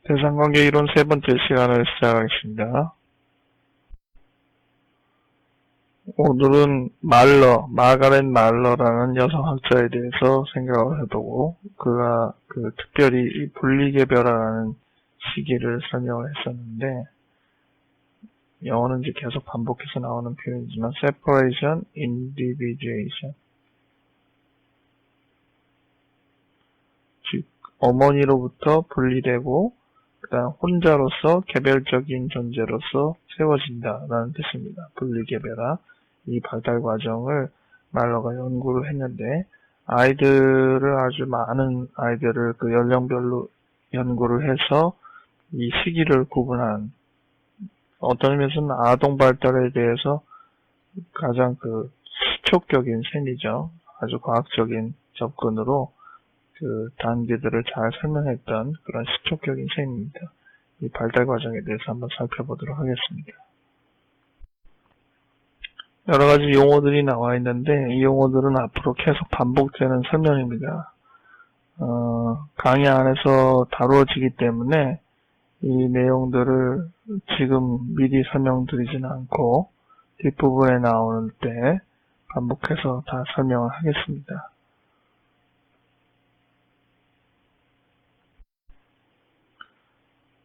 대상관계 이론 세 번째 시간을 시작하겠습니다. 오늘은 마가렛 말러라는 여성학자에 대해서 생각을 해보고, 그가 특별히 이 분리개별화라는 시기를 설명을 했었는데, 영어는 이제 계속 반복해서 나오는 표현이지만, separation, individuation. 즉, 어머니로부터 분리되고, 그 다음 혼자로서 개별적인 존재로서 세워진다라는 뜻입니다. 분리개별화. 이 발달 과정을 말러가 연구를 했는데, 아주 많은 아이들을 그 연령별로 연구를 해서 이 시기를 구분한, 어떤 의미에서는 아동 발달에 대해서 가장 시초격인 셈이죠. 아주 과학적인 접근으로 그 단계들을 잘 설명했던 그런 시초격인 셈입니다. 이 발달 과정에 대해서 한번 살펴보도록 하겠습니다. 여러 가지 용어들이 나와 있는데, 이 용어들은 앞으로 계속 반복되는 설명입니다. 강의 안에서 다루어지기 때문에 이 내용들을 지금 미리 설명드리지는 않고 뒷부분에 나오는 때 반복해서 다 설명을 하겠습니다.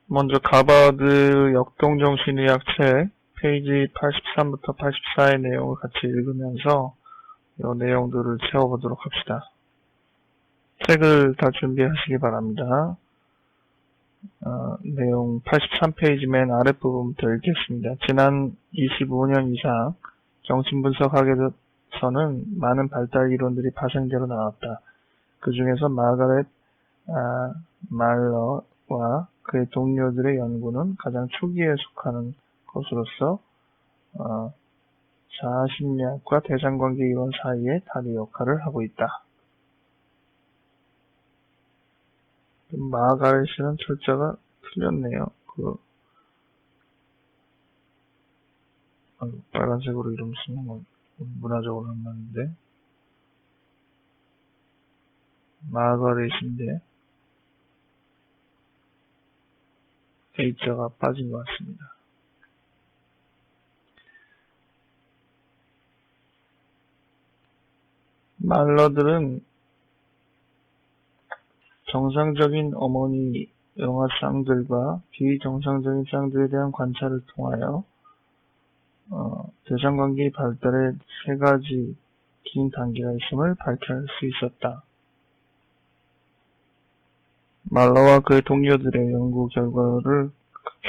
먼저 가바드 역동정신의학 책 페이지 83부터 84의 내용을 같이 읽으면서 이 내용들을 채워보도록 합시다. 책을 다 준비하시기 바랍니다. 내용 83페이지 맨 아랫부분부터 읽겠습니다. 지난 25년 이상 정신분석학에서는 많은 발달 이론들이 파생되어 나왔다. 그 중에서 마가렛 말러와 그의 동료들의 연구는 가장 초기에 속하는 것으로서 자아심리학과 대상관계 이론 사이에 다리 역할을 하고 있다. 마가렛은 철자가 틀렸네요. 빨간색으로 이름 쓰는 건 문화적으로 안 맞는데, 마가렛인데 H자가 빠진 것 같습니다. 말러들은 정상적인 어머니 영아 쌍들과 비정상적인 쌍들에 대한 관찰을 통하여 대상관계의 발달에 세 가지 긴 단계가 있음을 밝혀낼 수 있었다. 말러와 그의 동료들의 연구 결과를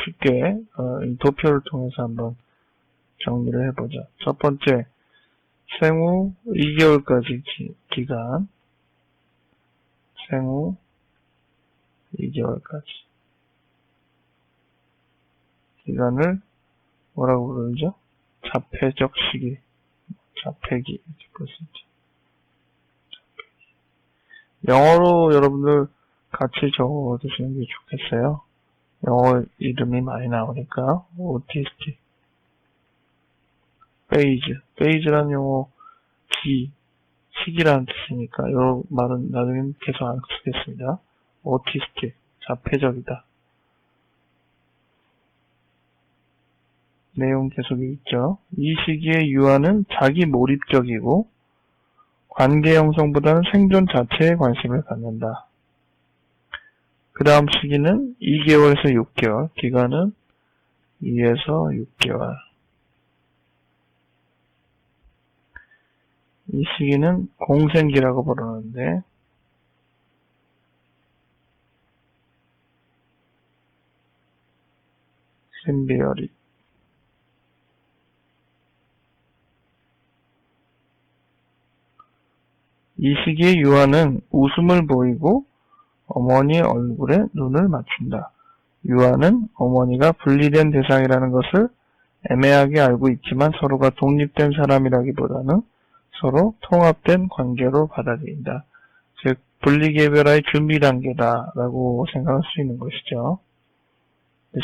쉽게 도표를 통해서 한번 정리를 해보자. 첫 번째, 생후 2개월까지 기간, 생후 2개월까지 기간을 뭐라고 부르죠? 자폐적 시기, 자폐기 이렇게 볼 수 있죠. 영어로 여러분들 같이 적어두시는 게 좋겠어요. 영어 이름이 많이 나오니까. 오티스틱, 페이즈라는 용어, 시기라는 뜻이니까 이 말은 나중에는 계속 안 쓰겠습니다. 오티스틱, 자폐적이다. 내용 계속 있죠. 이 시기의 유아는 자기 몰입적이고 관계 형성보다는 생존 자체에 관심을 갖는다. 그 다음 시기는 2개월에서 6개월, 기간은 2에서 6개월. 이 시기는 공생기라고 부르는데, 심비어리. 이 시기의 유아는 웃음을 보이고 어머니의 얼굴에 눈을 맞춘다. 유아는 어머니가 분리된 대상이라는 것을 애매하게 알고 있지만 서로가 독립된 사람이라기보다는 서로 통합된 관계로 받아들인다. 즉, 분리개별화의 준비 단계다라고 생각할 수 있는 것이죠.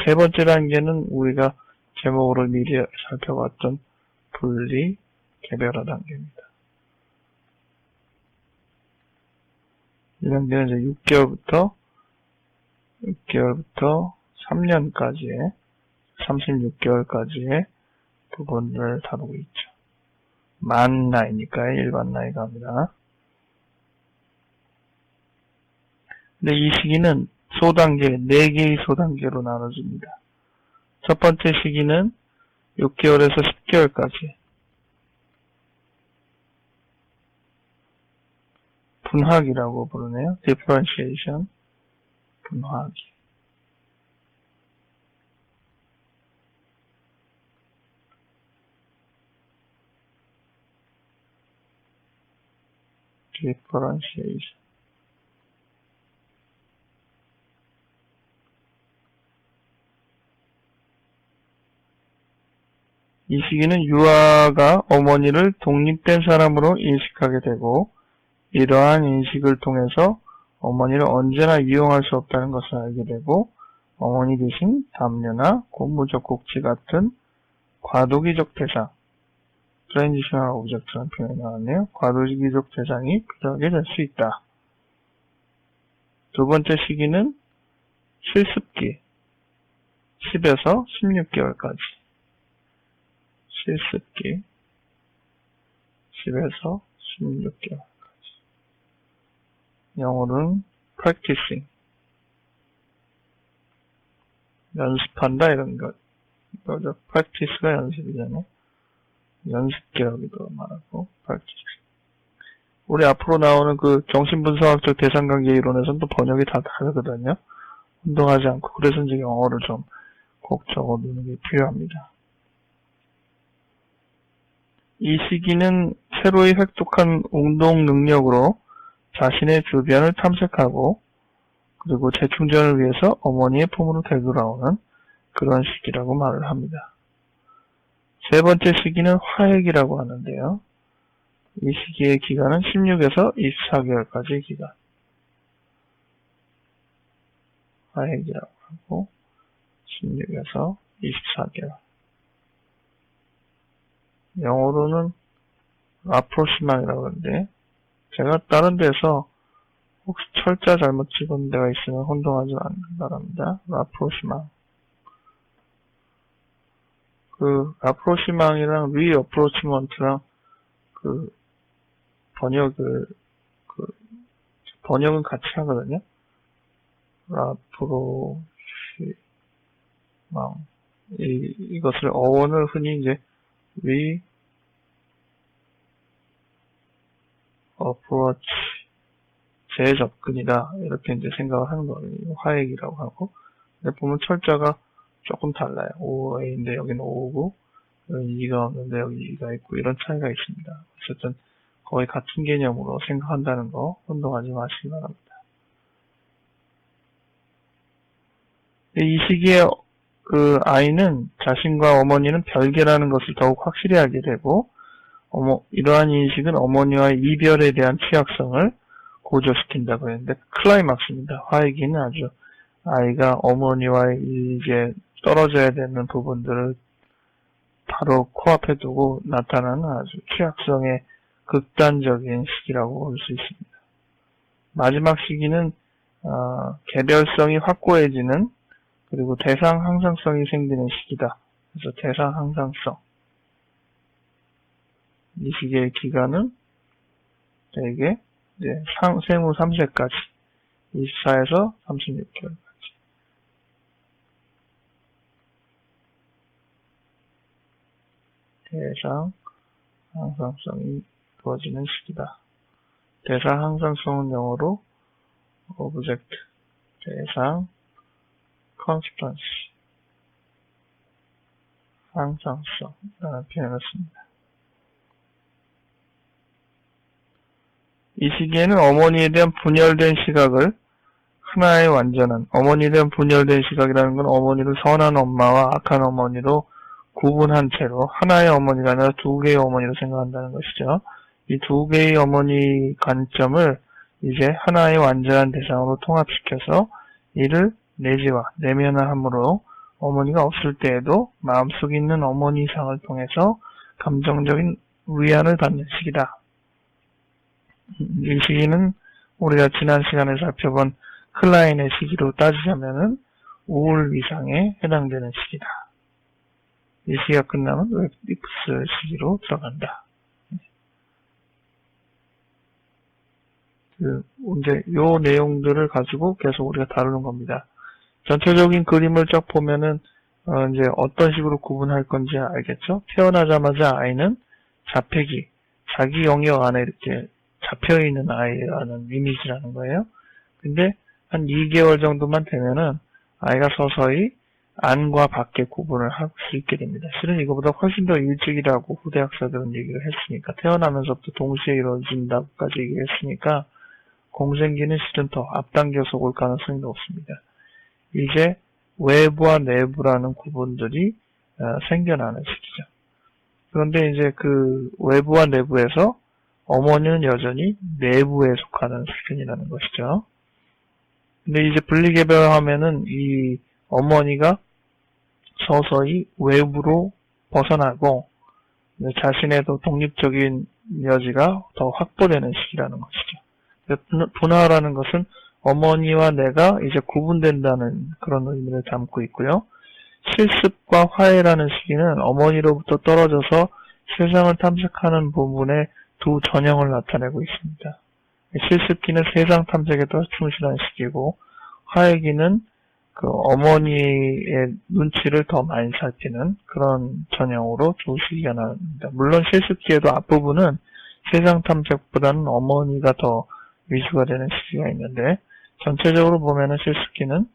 세 번째 단계는 우리가 제목으로 미리 살펴봤던 분리개별화 단계입니다. 이 단계는 이제 6개월부터 6개월부터 3년까지의 36개월까지의 부분을 다루고 있죠. 만 나이니까 일반 나이가 합니다. 근데 이 시기는 소단계, 4개의 소단계로 나눠집니다. 첫 번째 시기는 6개월에서 10개월까지 분화기라고 부르네요. differentiation, 분화기. differentiation. 이 시기는 유아가 어머니를 독립된 사람으로 인식하게 되고, 이러한 인식을 통해서 어머니를 언제나 이용할 수 없다는 것을 알게 되고, 어머니 대신 담요나 고무적 꼭지 같은 과도기적 대상, 트랜지셔널 오브젝트라는 표현이 나왔네요. 과도기적 대상이 필요하게 될 수 있다. 두 번째 시기는 실습기, 10에서 16개월까지. 실습기, 10에서 16개월까지. 영어로는 practicing, 연습한다 이런 것. 이거죠. practice가 연습이잖아요. 연습기라고도 말하고 practice. 우리 앞으로 나오는 그 정신분석학적 대상관계 이론에서는 또 번역이 다 다르거든요. 혼동하지 않고. 그래서 이제 영어를 좀 꼭 적어두는 게 필요합니다. 이 시기는 새로이 획독한 운동 능력으로 자신의 주변을 탐색하고 그리고 재충전을 위해서 어머니의 품으로 되돌아오는 그런 시기라고 말을 합니다. 세 번째 시기는 화액이라고 하는데요. 이 시기의 기간은 16에서 24개월까지의 기간. 화액이라고 하고 16에서 24개월. 영어로는 라프로시망이라고 하는데 제가 다른 데서 혹시 철자 잘못 찍은 데가 있으면 혼동하지 않기 바랍니다. 라프로시망. 그 라프로시망이랑 리어프로치먼트랑 그 번역은 같이 하거든요. 라프로시망. 이것을 어원을 흔히 이제 어프로치, 재접근이다. 이렇게 이제 생각을 하는 거예요. 화액이라고 하고. 근데 보면 철자가 조금 달라요. OA인데 여기는 O고, 여기 E가 없는데 여기 E가 있고, 이런 차이가 있습니다. 어쨌든 거의 같은 개념으로 생각한다는 거 혼동하지 마시기 바랍니다. 이 시기에 그 아이는 자신과 어머니는 별개라는 것을 더욱 확실히 알게 되고, 이러한 인식은 어머니와의 이별에 대한 취약성을 고조시킨다고 했는데, 클라이막스입니다. 화이기는 아주 아이가 어머니와의 이제 떨어져야 되는 부분들을 바로 코앞에 두고 나타나는 아주 취약성의 극단적인 시기라고 볼 수 있습니다. 마지막 시기는 개별성이 확고해지는 그리고 대상 항상성이 생기는 시기다. 그래서 대상 항상성. 이 시기의 기간은 대개 이제 생후 3세까지 24에서 36개월까지. 대상 항상성이 이루어지는 시기다. 대상 항상성은 영어로 object, 대상, constancy, 항상성이라는 표현을 씁니다. 이 시기에는 어머니에 대한 분열된 시각을 하나의 완전한, 어머니에 대한 분열된 시각이라는 건 어머니를 선한 엄마와 악한 어머니로 구분한 채로 하나의 어머니가 아니라 두 개의 어머니로 생각한다는 것이죠. 이 두 개의 어머니 관점을 이제 하나의 완전한 대상으로 통합시켜서 이를 내재화, 내면화함으로 어머니가 없을 때에도 마음속에 있는 어머니상을 통해서 감정적인 위안을 받는 시기다. 이 시기는 우리가 지난 시간에 살펴본 클라인의 시기로 따지자면은 5월 이상에 해당되는 시기다. 이 시기가 끝나면 웹디프스 시기로 들어간다. 이제 요 내용들을 가지고 계속 우리가 다루는 겁니다. 전체적인 그림을 쫙 보면은 이제 어떤 식으로 구분할 건지 알겠죠? 태어나자마자 아이는 자폐기, 자기 영역 안에 이렇게 잡혀있는 아이라는 이미지라는 거예요. 근데 한 2개월 정도만 되면은 아이가 서서히 안과 밖에 구분을 할 수 있게 됩니다. 실은 이거보다 훨씬 더 일찍이라고 후대 학사들은 얘기를 했으니까, 태어나면서부터 동시에 이루어진다고까지 얘기했으니까 공생기는 실은 더 앞당겨서 올 가능성이 높습니다. 이제 외부와 내부라는 구분들이 생겨나는 시기죠. 그런데 이제 그 외부와 내부에서 어머니는 여전히 내부에 속하는 수준이라는 것이죠. 근데 이제 분리개별하면은 이 어머니가 서서히 외부로 벗어나고 자신의 더 독립적인 여지가 더 확보되는 시기라는 것이죠. 분화라는 것은 어머니와 내가 이제 구분된다는 그런 의미를 담고 있고요. 실습과 화해라는 시기는 어머니로부터 떨어져서 세상을 탐색하는 부분의 두 전형을 나타내고 있습니다. 실습기는 세상 탐색에 더 충실한 시기고, 화해기는 그 어머니의 눈치를 더 많이 살피는 그런 전형으로 두 시기가 나옵니다. 물론 실습기에도 앞부분은 세상 탐색보다는 어머니가 더 위주가 되는 시기가 있는데, 전체적으로 보면은 실습기는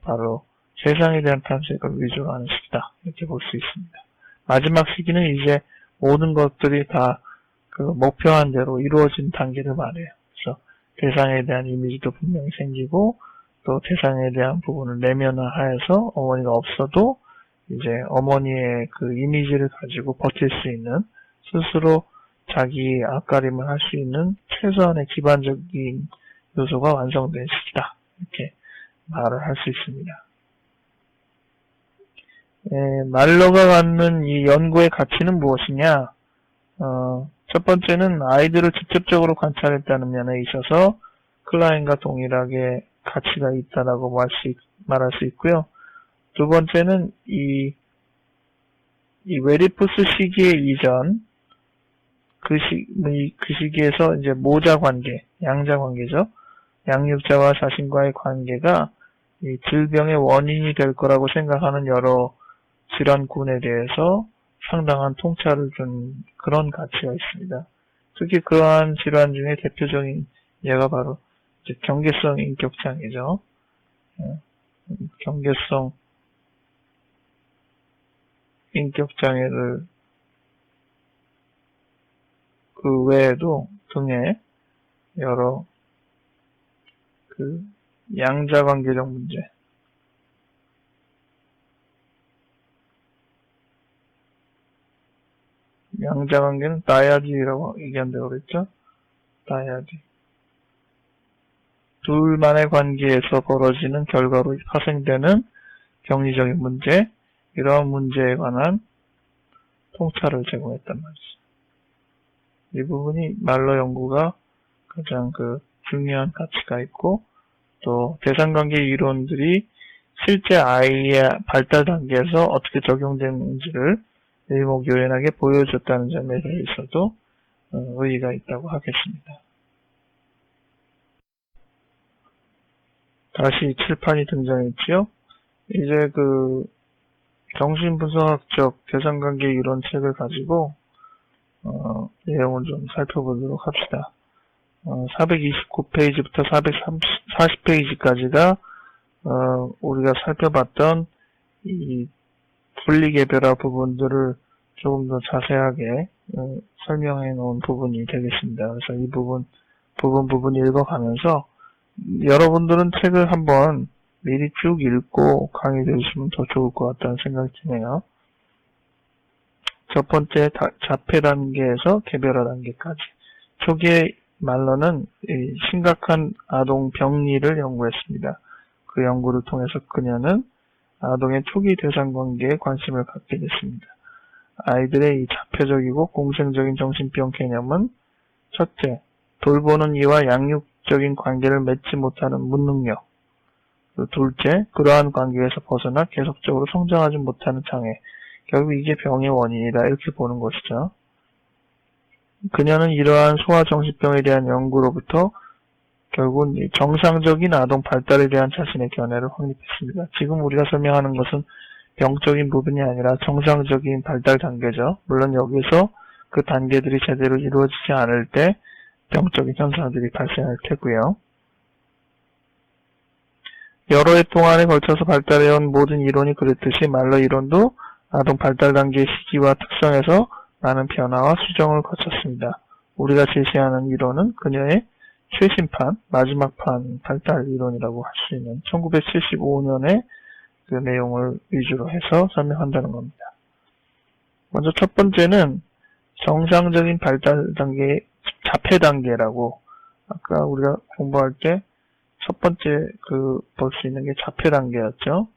바로 세상에 대한 탐색을 위주로 하는 시기다, 이렇게 볼 수 있습니다. 마지막 시기는 이제 모든 것들이 다 그 목표한 대로 이루어진 단계를 말해요. 그래서 대상에 대한 이미지도 분명히 생기고, 또 대상에 대한 부분을 내면화해서 어머니가 없어도 이제 어머니의 그 이미지를 가지고 버틸 수 있는, 스스로 자기 앞가림을 할 수 있는 최소한의 기반적인 요소가 완성된 시기다, 이렇게 말을 할 수 있습니다. 말러가 갖는 이 연구의 가치는 무엇이냐? 첫 번째는 아이들을 직접적으로 관찰했다는 면에 있어서 클라인과 동일하게 가치가 있다라고 말할 수 있고요. 두 번째는 이 웨디푸스 시기의 이전, 그 시기에서 이제 모자 관계, 양자 관계죠. 양육자와 자신과의 관계가 이 질병의 원인이 될 거라고 생각하는 여러 질환군에 대해서 상당한 통찰을 준 그런 가치가 있습니다. 특히 그러한 질환 중에 대표적인 예가 바로 이제 경계성 인격장애죠. 경계성 인격장애를 그 외에도 등의 여러 그 양자관계적 문제, 양자관계는 다이아디라고 얘기한다고 그랬죠? 다이아디. 둘만의 관계에서 벌어지는 결과로 파생되는 병리적인 문제, 이러한 문제에 관한 통찰을 제공했단 말이죠. 이 부분이 말러 연구가 가장 그 중요한 가치가 있고, 또 대상관계 이론들이 실제 아이의 발달 단계에서 어떻게 적용되는지를 일목요연하게 보여줬다는 점에 대해서도 의의가 있다고 하겠습니다. 다시 칠판이 등장했지요. 이제 그 정신분석학적 대상관계 이론 책을 가지고 내용을 좀 살펴보도록 합시다. 429페이지부터 440페이지까지가 우리가 살펴봤던 이 분리개별화 부분들을 조금 더 자세하게 설명해 놓은 부분이 되겠습니다. 그래서 이 부분 읽어가면서 여러분들은 책을 한번 미리 쭉 읽고 강의 들으시면 더 좋을 것 같다는 생각이 드네요. 첫 번째 자폐 단계에서 개별화 단계까지. 초기에 말러는 심각한 아동 병리를 연구했습니다. 그 연구를 통해서 그녀는 아동의 초기 대상관계에 관심을 갖게 됐습니다. 아이들의 이 자폐적이고 공생적인 정신병 개념은 첫째, 돌보는 이와 양육 계속적인 관계를 맺지 못하는 무능력. 둘째, 그러한 관계에서 벗어나 계속적으로 성장하지 못하는 장애. 결국 이게 병의 원인이다 이렇게 보는 것이죠. 그녀는 이러한 소아정신병에 대한 연구로부터 결국은 정상적인 아동 발달에 대한 자신의 견해를 확립했습니다. 지금 우리가 설명하는 것은 병적인 부분이 아니라 정상적인 발달 단계죠. 물론 여기서 그 단계들이 제대로 이루어지지 않을 때 병적인 현상들이 발생할 테고요. 여러 해 동안에 걸쳐서 발달해온 모든 이론이 그랬듯이 말러 이론도 아동 발달 단계의 시기와 특성에서 많은 변화와 수정을 거쳤습니다. 우리가 제시하는 이론은 그녀의 최신판, 마지막 판 발달 이론이라고 할 수 있는 1975년의 그 내용을 위주로 해서 설명한다는 겁니다. 먼저 첫 번째는 정상적인 발달 단계, 자폐 단계라고 아까 우리가 공부할 때 첫 번째 볼 수 있는 게 자폐 단계였죠.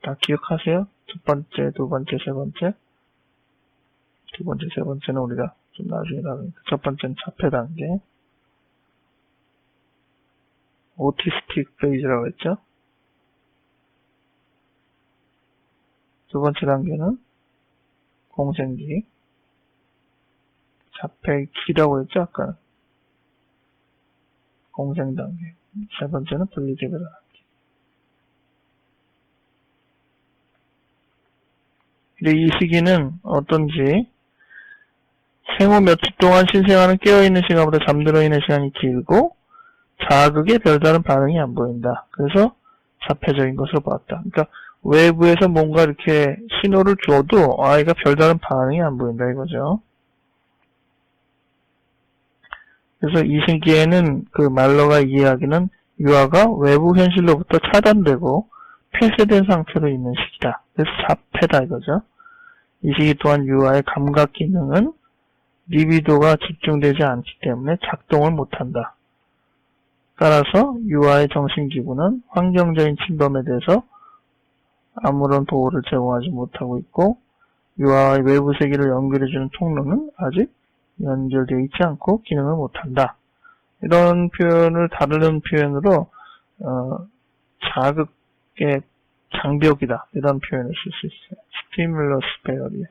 다 기억하세요? 첫 번째, 두 번째, 세 번째. 두 번째, 세 번째는 우리가 좀 나중에 나누니까. 첫 번째는 자폐 단계. 오티스틱 페이지라고 했죠. 두 번째 단계는 공생기. 자폐기라고 했죠, 아까. 공생 단계. 세 번째는 분리개별 단계. 근데 이 시기는 어떤지 생후 며칠 동안 신생아는 깨어있는 시간보다 잠들어 있는 시간이 길고 자극에 별다른 반응이 안 보인다. 그래서 자폐적인 것으로 보았다. 그러니까 외부에서 뭔가 이렇게 신호를 줘도 아이가 별다른 반응이 안 보인다 이거죠. 그래서 이 시기에는 그 말러가 이야기는 유아가 외부 현실로부터 차단되고 폐쇄된 상태로 있는 시기다. 그래서 자폐다 이거죠. 이 시기 또한 유아의 감각 기능은 리비도가 집중되지 않기 때문에 작동을 못한다. 따라서 유아의 정신기구는 환경적인 침범에 대해서 아무런 보호를 제공하지 못하고 있고 유아의 외부 세계를 연결해주는 통로는 아직 연결되어 있지 않고 기능을 못한다. 이런 표현을 다른 표현으로 자극의 장벽이다. 이런 표현을 쓸 수 있어요. 스티뮬러스 베어리어.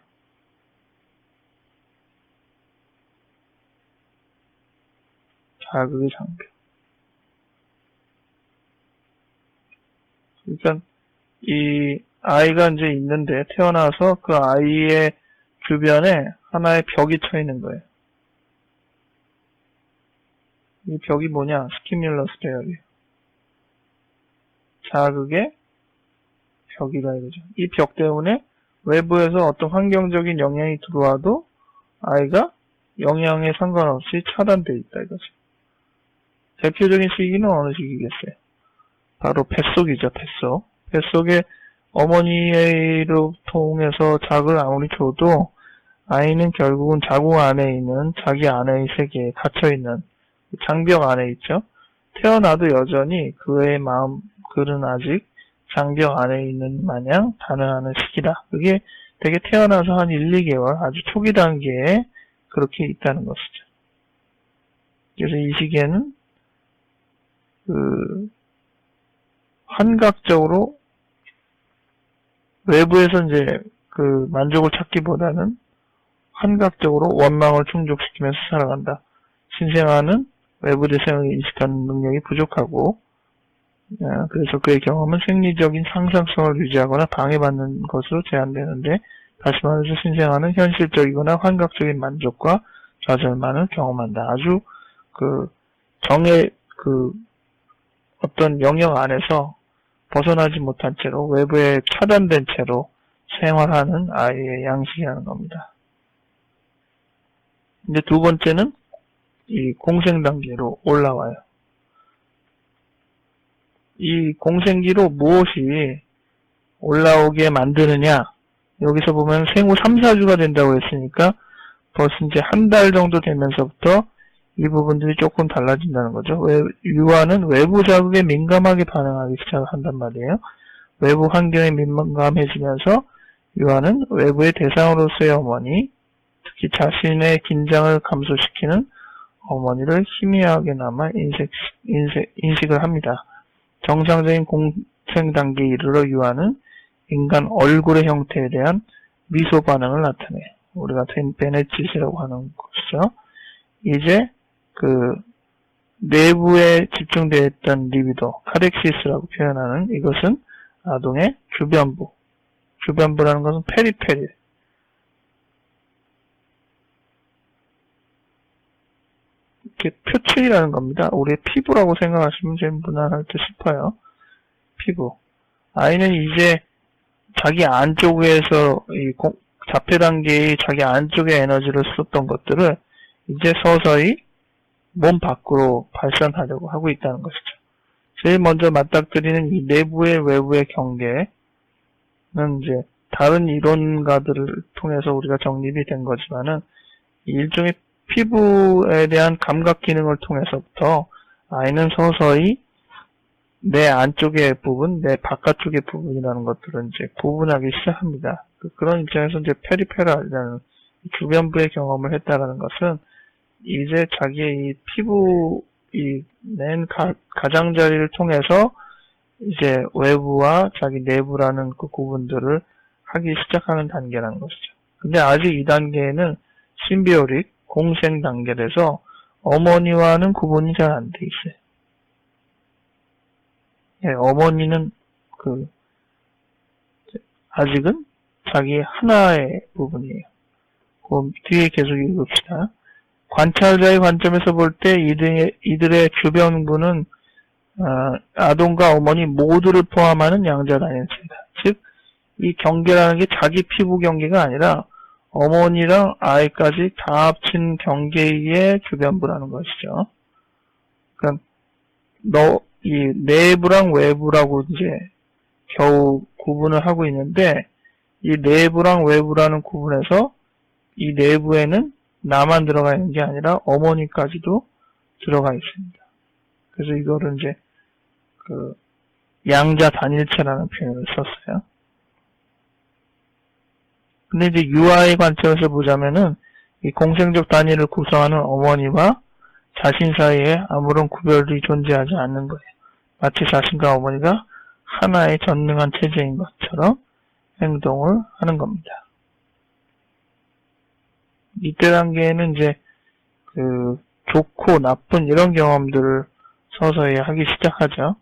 자극의 장벽. 그러니까 이 아이가 이제 있는데 태어나서 그 아이의 주변에 하나의 벽이 쳐 있는 거예요. 이 벽이 뭐냐? 스티뮬러스 베어리어. 자극의 벽이다 이거죠. 이 벽 때문에 외부에서 어떤 환경적인 영향이 들어와도 아이가 영향에 상관없이 차단되어 있다 이거죠. 대표적인 시기는 어느 시기겠어요? 바로 뱃속이죠, 뱃속. 뱃속에 어머니로 통해서 자극을 아무리 줘도 아이는 결국은 자궁 안에 있는 자기 안의 세계에 갇혀있는 장벽 안에 있죠. 태어나도 여전히 그의 마음, 그는 아직 장벽 안에 있는 마냥 반응하는 시기다. 그게 되게 태어나서 한 1, 2개월 아주 초기 단계에 그렇게 있다는 것이죠. 그래서 이 시기에는 환각적으로 외부에서 이제 만족을 찾기보다는 환각적으로 원망을 충족시키면서 살아간다. 신생아는 외부 대상을 인식하는 능력이 부족하고 그래서 그의 경험은 생리적인 상상성을 유지하거나 방해받는 것으로 제한되는데 다시 말해서 신생아는 현실적이거나 환각적인 만족과 좌절만을 경험한다. 아주 정의 어떤 영역 안에서 벗어나지 못한 채로 외부에 차단된 채로 생활하는 아이의 양식이라는 겁니다. 이제 두 번째는 이 공생 단계로 올라와요. 이 공생기로 무엇이 올라오게 만드느냐? 여기서 보면 생후 3, 4주가 된다고 했으니까 벌써 이제 한 달 정도 되면서부터 이 부분들이 조금 달라진다는 거죠. 유아는 외부 자극에 민감하게 반응하기 시작한단 말이에요. 외부 환경에 민감해지면서 유아는 외부의 대상으로서의 어머니, 특히 자신의 긴장을 감소시키는 어머니를 희미하게나마 인식을 합니다. 정상적인 공생 단계에 이르러 유아는 인간 얼굴의 형태에 대한 미소 반응을 나타내. 우리가 베네치스라고 하는 것이죠. 이제 그 내부에 집중되어 있던 리비도, 카렉시스라고 표현하는 이것은 아동의 주변부. 주변부라는 것은 페리페리. 이렇게 표층이라는 겁니다. 우리의 피부라고 생각하시면 제일 무난할 듯 싶어요. 피부. 아이는 이제 자기 안쪽에서 이 자폐 단계의 자기 안쪽의 에너지를 썼던 것들을 이제 서서히 몸 밖으로 발산하려고 하고 있다는 것이죠. 제일 먼저 맞닥뜨리는 이 내부의 외부의 경계는 이제 다른 이론가들을 통해서 우리가 정립이 된 거지만은 일종의 피부에 대한 감각 기능을 통해서부터 아이는 서서히 내 안쪽의 부분, 내 바깥쪽의 부분이라는 것들을 이제 구분하기 시작합니다. 그런 입장에서 이제 페리페랄이라는 주변부의 경험을 했다라는 것은 이제 자기의 이 피부, 낸 가장자리를 통해서 이제 외부와 자기 내부라는 그 구분들을 하기 시작하는 단계라는 것이죠. 근데 아직 이 단계에는 심비오릭, 공생 단계라서 어머니와는 구분이 잘 안 돼 있어요. 예, 어머니는 아직은 자기 하나의 부분이에요. 그 뒤에 계속 읽읍시다. 관찰자의 관점에서 볼 때 이들의 주변부는 아동과 어머니 모두를 포함하는 양자 단위입니다. 즉, 이 경계라는 게 자기 피부 경계가 아니라 어머니랑 아이까지 다 합친 경계의 주변부라는 것이죠. 그러니까 이 내부랑 외부라고 이제 겨우 구분을 하고 있는데 이 내부랑 외부라는 구분에서 이 내부에는 나만 들어가 있는 게 아니라 어머니까지도 들어가 있습니다. 그래서 이거를 이제 양자 단일체라는 표현을 썼어요. 근데 이제 유아의 관점에서 보자면은 이 공생적 단위를 구성하는 어머니와 자신 사이에 아무런 구별이 존재하지 않는 거예요. 마치 자신과 어머니가 하나의 전능한 체제인 것처럼 행동을 하는 겁니다. 이때 단계에는 이제 좋고 나쁜 이런 경험들을 서서히 하기 시작하죠.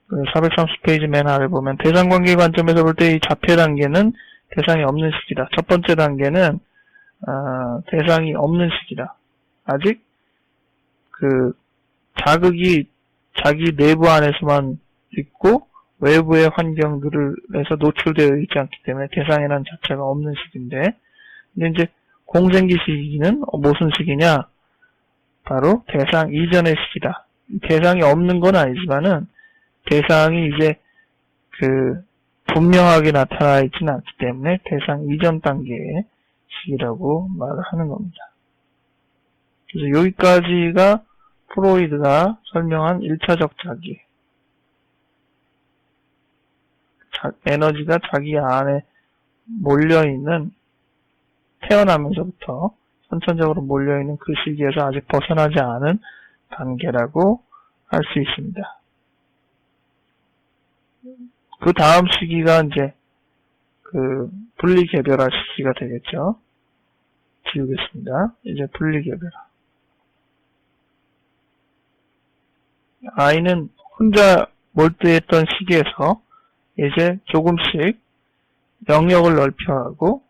430페이지 맨 아래 보면 대상관계 관점에서 볼 때 이 자폐 단계는 대상이 없는 시기다. 첫 번째 단계는 대상이 없는 시기다. 아직 자극이 자기 내부 안에서만 있고 외부의 환경들에서 노출되어 있지 않기 때문에 대상이라는 자체가 없는 시기인데, 근데 이제 공생기 시기는 무슨 시기냐? 바로 대상 이전의 시기다. 대상이 없는 건 아니지만은 대상이 이제 분명하게 나타나 있지는 않기 때문에 대상 이전 단계의 시기라고 말을 하는 겁니다. 그래서 여기까지가 프로이드가 설명한 1차적 자기. 에너지가 자기 안에 몰려있는, 태어나면서부터 선천적으로 몰려있는 그 시기에서 아직 벗어나지 않은 단계라고 할 수 있습니다. 그 다음 시기가 이제 분리개별화 시기가 되겠죠. 지우겠습니다. 이제 분리개별화. 아이는 혼자 몰두했던 시기에서 이제 조금씩 영역을 넓혀가고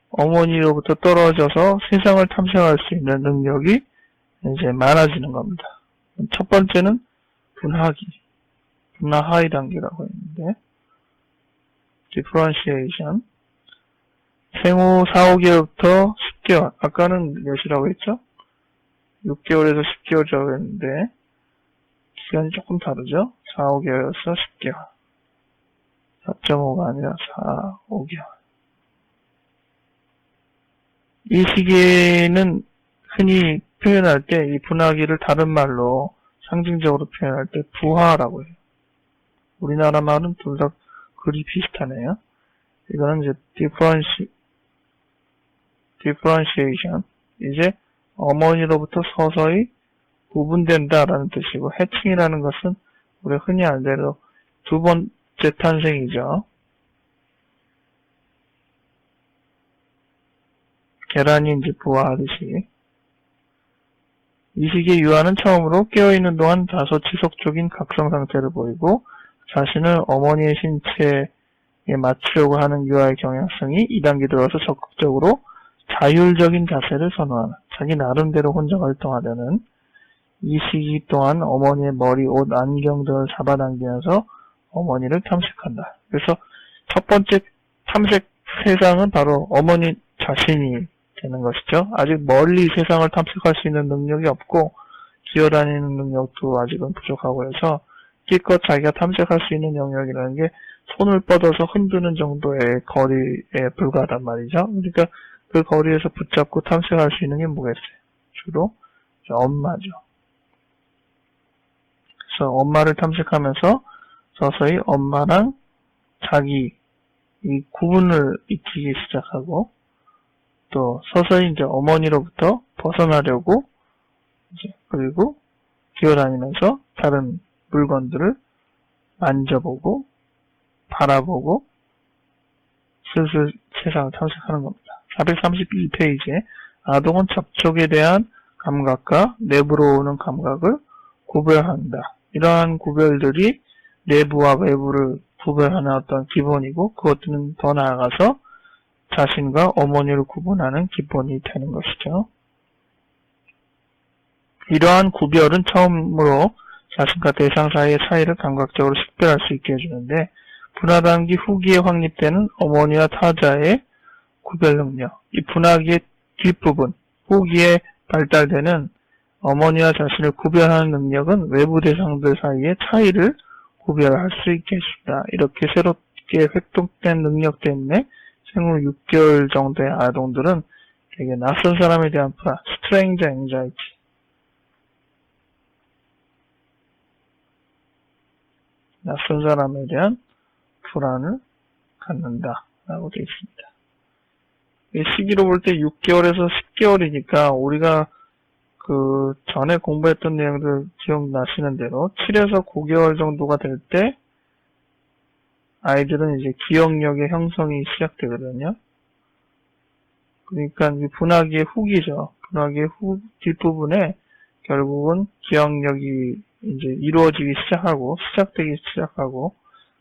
어머니로부터 떨어져서 세상을 탐색할 수 있는 능력이 이제 많아지는 겁니다. 첫 번째는 분화하이 단계라고 했는데, 디프런시에이션. 생후 4, 5개월부터 10개월. 아까는 몇이라고 했죠? 6개월에서 10개월이라고 했는데, 시간이 조금 다르죠? 4, 5개월에서 10개월. 4.5가 아니라 4, 5개월. 이 시기에는 흔히 표현할 때 이 분화기를 다른 말로 상징적으로 표현할 때 부화라고 해요. 우리나라 말은 둘 다 글이 비슷하네요. 이거는 이제 differentiation. 이제 어머니로부터 서서히 구분된다라는 뜻이고, 해칭이라는 것은 우리 흔히 알대로 두 번째 탄생이죠. 계란이 이제 부화하듯이. 이 시기에 유아는 처음으로 깨어있는 동안 다소 지속적인 각성 상태를 보이고 자신을 어머니의 신체에 맞추려고 하는 유아의 경향성이 2단계 들어서 적극적으로 자율적인 자세를 선호하는, 자기 나름대로 혼자 활동하려는, 이 시기 동안 어머니의 머리, 옷, 안경 등을 잡아당기면서 어머니를 탐색한다. 그래서 첫 번째 탐색 세상은 바로 어머니 자신이 되는 것이죠. 아직 멀리 세상을 탐색할 수 있는 능력이 없고 기어다니는 능력도 아직은 부족하고 해서 기껏 자기가 탐색할 수 있는 영역이라는 게 손을 뻗어서 흔드는 정도의 거리에 불과하단 말이죠. 그러니까 그 거리에서 붙잡고 탐색할 수 있는 게 뭐겠어요? 주로 엄마죠. 그래서 엄마를 탐색하면서 서서히 엄마랑 자기 이 구분을 익히기 시작하고 또 서서히 이제 어머니로부터 벗어나려고 이제 그리고 기어다니면서 다른 물건들을 만져보고 바라보고 슬슬 세상을 탐색하는 겁니다. 432페이지에 아동은 접촉에 대한 감각과 내부로 오는 감각을 구별한다. 이러한 구별들이 내부와 외부를 구별하는 어떤 기본이고 그것들은 더 나아가서 자신과 어머니를 구분하는 기본이 되는 것이죠. 이러한 구별은 처음으로 자신과 대상 사이의 차이를 감각적으로 식별할 수 있게 해주는데 분화단기 후기에 확립되는 어머니와 타자의 구별 능력, 이 분화기의 뒷부분, 후기에 발달되는 어머니와 자신을 구별하는 능력은 외부 대상들 사이의 차이를 구별할 수 있게 해줍니다. 이렇게 새롭게 획득된 능력 때문에 생후 6개월 정도의 아동들은 되게 낯선 사람에 대한 불안, stranger anxiety, 낯선 사람에 대한 불안을 갖는다 라고 되어 있습니다. 이 시기로 볼 때 6개월에서 10개월이니까 우리가 그 전에 공부했던 내용들 기억나시는 대로 7에서 9개월 정도가 될 때 아이들은 이제 기억력의 형성이 시작되거든요. 그러니까 이 분화기의 후기죠. 분화기의 뒷부분에 결국은 기억력이 이제 이루어지기 시작되기 시작하고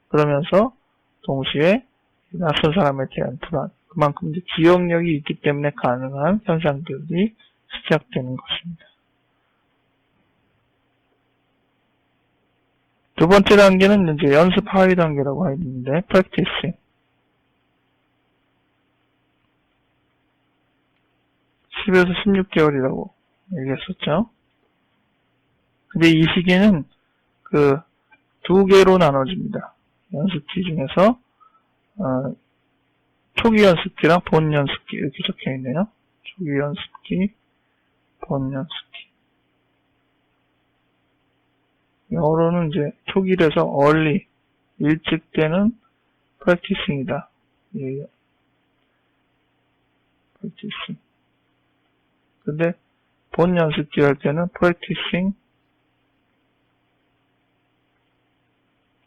그러면서 동시에 낯선 사람에 대한 불안, 그만큼 이제 기억력이 있기 때문에 가능한 현상들이 시작되는 것입니다. 두 번째 단계는 이제 연습 하위 단계라고 하는데, practicing. 10에서 16개월이라고 얘기했었죠. 근데 이 시기는 그 두 개로 나눠집니다. 연습기 중에서 초기 연습기랑 본 연습기 이렇게 적혀 있네요. 초기 연습기, 본 연습기. 영어로는 이제 초기라서 early, 일찍 되는 practicing이다. 예. practicing. 근데 본 연습기 할 때는 practicing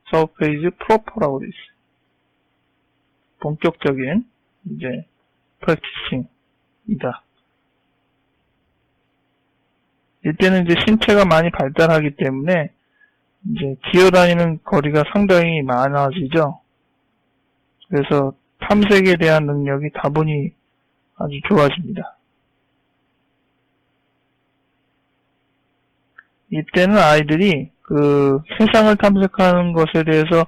surface proper라고 되어 있어요. 본격적인 이제 practicing이다. 이때는 이제 신체가 많이 발달하기 때문에 이제 기어다니는 거리가 상당히 많아지죠. 그래서 탐색에 대한 능력이 다분히 아주 좋아집니다. 이때는 아이들이 그 세상을 탐색하는 것에 대해서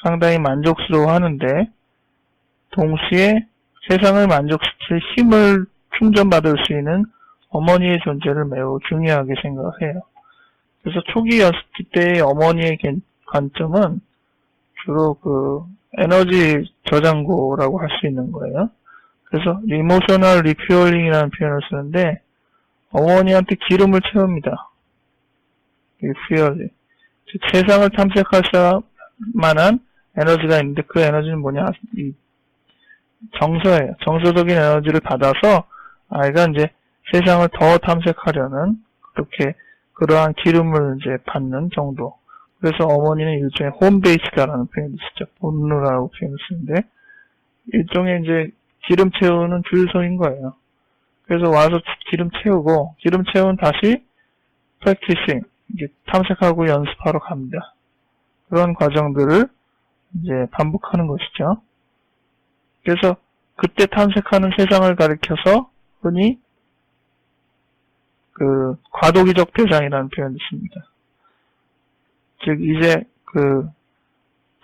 상당히 만족스러워 하는데 동시에 세상을 만족시킬 힘을 충전받을 수 있는 어머니의 존재를 매우 중요하게 생각해요. 그래서 초기 연습기 때의 어머니의 관점은 주로 그 에너지 저장고라고 할 수 있는 거예요. 그래서 이모셔널 리퓨얼링이라는 표현을 쓰는데 어머니한테 기름을 채웁니다. 리퓨얼링. 세상을 탐색할 만한 에너지가 있는데 그 에너지는 뭐냐? 이 정서예요. 정서적인 에너지를 받아서 아이가 이제 세상을 더 탐색하려는 그러한 기름을 이제 받는 정도. 그래서 어머니는 일종의 홈베이스다라는 표현을 쓰죠. 본느라고 표현을 쓰는데, 일종의 이제 기름 채우는 주유소인 거예요. 그래서 와서 기름 채우고, 기름 채우면 다시 프랙티싱, 이제 탐색하고 연습하러 갑니다. 그런 과정들을 이제 반복하는 것이죠. 그래서 그때 탐색하는 세상을 가리켜서 흔히 그 과도기적 대상이라는 표현을 씁니다. 즉 이제 그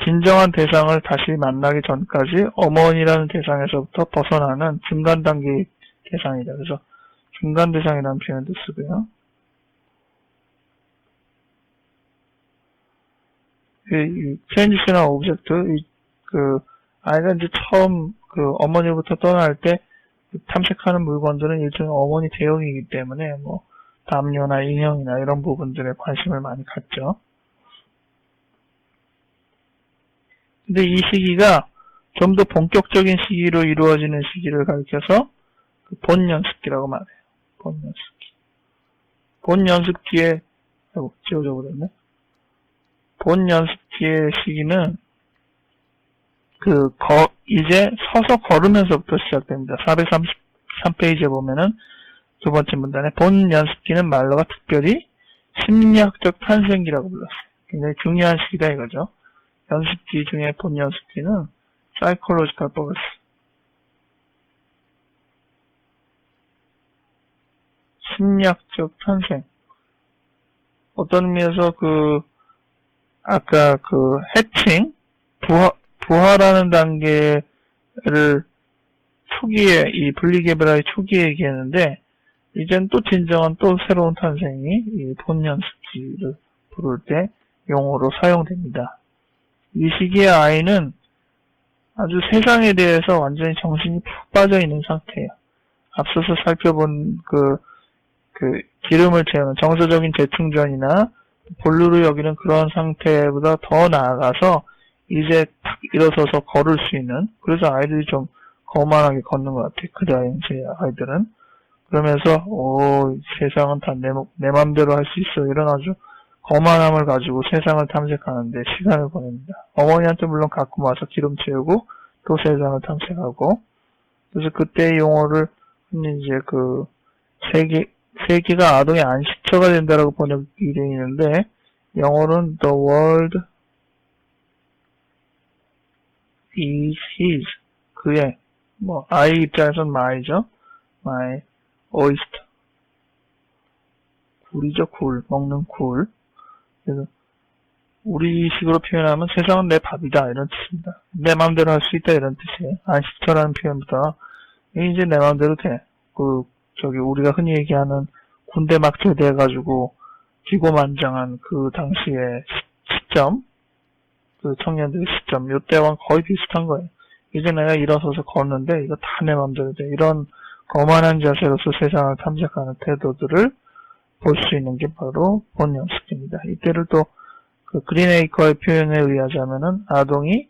진정한 대상을 다시 만나기 전까지 어머니라는 대상에서부터 벗어나는 중간 단계의 대상이다. 그래서 중간 대상이라는 표현도 쓰고요. 이 트랜지셔널 오브젝트, 아이가 이제 처음 그 어머니부터 떠날 때 탐색하는 물건들은 일종의 어머니 대용이기 때문에 뭐 담요나 인형이나 이런 부분들에 관심을 많이 갖죠. 근데 이 시기가 좀 더 본격적인 시기로 이루어지는 시기를 가리켜서 그 본연습기라고 말해요. 본연습기. 본연습기에, 지워져 버렸네. 본연습기의 시기는 이제 서서 걸으면서부터 시작됩니다. 433페이지에 보면은 두 번째 문단에 본연습기는 말러가 특별히 심리학적 탄생기라고 불렀어요. 굉장히 중요한 시기다 이거죠. 연습기 중에 본연습기는 psychological birth. 심리학적 탄생. 어떤 의미에서 아까 해칭, 부화라는 단계를 초기에, 이 분리개발의 초기에 얘기했는데, 이젠 또 진정한 또 새로운 탄생이 이 본연습기를 부를 때 용어로 사용됩니다. 이 시기의 아이는 아주 세상에 대해서 완전히 정신이 푹 빠져 있는 상태예요. 앞서서 살펴본 기름을 채우는 정서적인 재충전이나 본류로 여기는 그런 상태보다 더 나아가서 이제 탁 일어서서 걸을 수 있는, 그래서 아이들이 좀 거만하게 걷는 것 같아요. 그 당시 아이들은. 그러면서 세상은 다 내 맘대로 할 수 있어, 이런 아주 거만함을 가지고 세상을 탐색하는데 시간을 보냅니다. 어머니한테 물론 갖고 와서 기름 채우고 또 세상을 탐색하고, 그래서 그때의 용어를 이제 세계가 아동의 안식처가 된다라고 번역이 되어 있는데, 영어로는 the world is his, 그의, 아이 입장에서는 my죠. my oyster. 굴이죠, 굴. 먹는 굴. 그래서, 우리식으로 표현하면 세상은 내 밥이다, 이런 뜻입니다. 내 마음대로 할 수 있다, 이런 뜻이에요. 안식처라는 표현보다, 이제 내 마음대로 돼. 우리가 흔히 얘기하는 군대 막 제대해가지고, 기고만장한 그 당시의 시점, 그 청년들의 시점, 요때와 거의 비슷한 거예요. 이제 내가 일어서서 걷는데, 이거 다 내 마음대로 돼. 이런 거만한 자세로서 세상을 탐색하는 태도들을 볼 수 있는 게 바로 본연습기입니다. 이때를 또 그린에이커의 표현에 의하자면은 아동이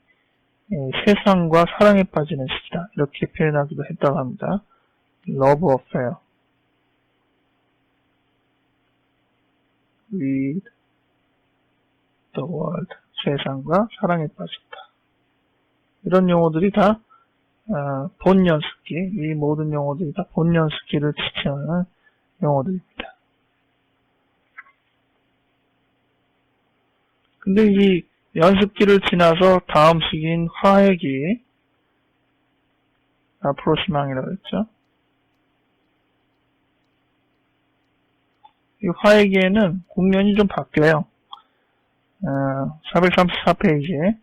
세상과 사랑에 빠지는 시기다, 이렇게 표현하기도 했다고 합니다. Love affair with the world. 세상과 사랑에 빠진다. 이런 용어들이 다 본연습기, 이 모든 용어들이 다 본연습기를 지칭하는 용어들입니다. 근데 이 연습기를 지나서 다음 시기인 화해기, 앞으로 희망이라고 했죠. 이 화해기에는 국면이 좀 바뀌어요. 434페이지에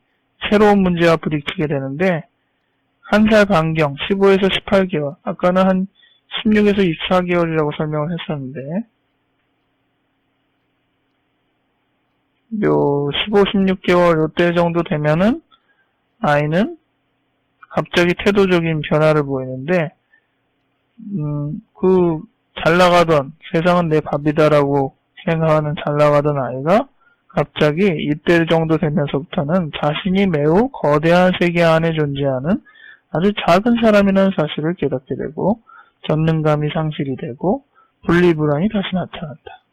새로운 문제와 부딪히게 되는데, 한 살 반경, 15에서 18개월, 아까는 한 16에서 24개월이라고 설명을 했었는데, 15, 16개월 요때 정도 되면은 아이는 갑자기 태도적인 변화를 보이는데, 잘 나가던, 세상은 내 밥이다라고 생각하는 잘 나가던 아이가 갑자기 이때 정도 되면서부터는 자신이 매우 거대한 세계 안에 존재하는 아주 작은 사람이라는 사실을 깨닫게 되고, 전능감이 상실이 되고 분리불안이 다시 나타난다.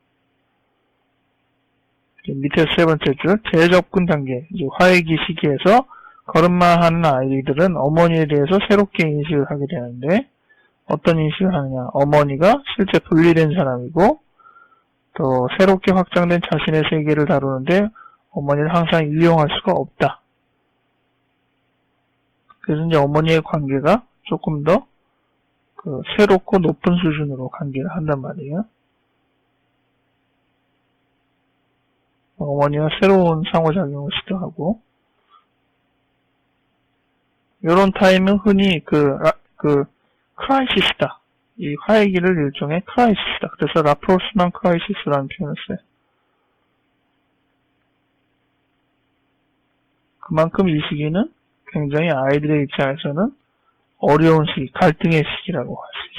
밑에 세 번째 줄, 재접근 단계, 이제 화해기 시기에서 걸음마 하는 아이들은 어머니에 대해서 새롭게 인식을 하게 되는데, 어떤 인식을 하느냐. 어머니가 실제 분리된 사람이고, 또 새롭게 확장된 자신의 세계를 다루는데, 어머니를 항상 이용할 수가 없다. 그래서 이제 어머니의 관계가 조금 더 새롭고 높은 수준으로 관계를 한단 말이에요. 어머니와 새로운 상호작용을 시도하고, 이런 타임은 흔히 크라이시스다. 이 화해기를 일종의 크라이시스다. 그래서 라프로스만 크라이시스라는 표현을 써요. 그만큼 이 시기는 굉장히 아이들의 입장에서는 어려운 시기, 갈등의 시기라고 할 수